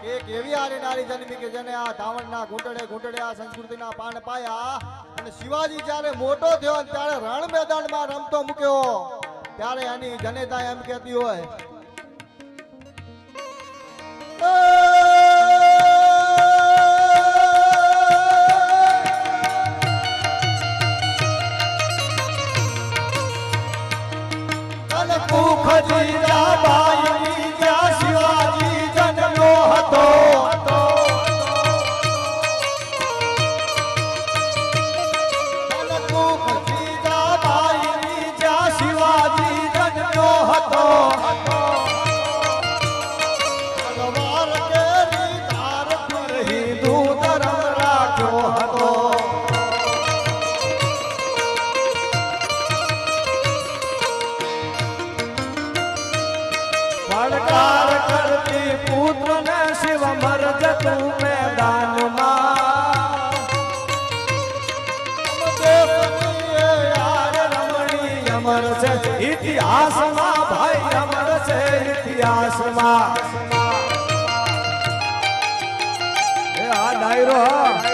એક એવી આરી નારી જન્મી કે જેને આ ધાવણના ઘૂંટડે આ સંસ્કૃતિના પાન પાયા અને શિવાજી જ્યારે મોટો થયો ત્યારે રણ મેદાનમાં રમતો મૂક્યો ત્યારે એની જનેતા એમ કહેતી હોય પડકાર કરતી પુત્ર ને શિવ મરજ તું મેદાનમાં અમર છે ઇતિહાસમાં ભાઈ અમર છે ઇતિહાસમાં આ ડાયરો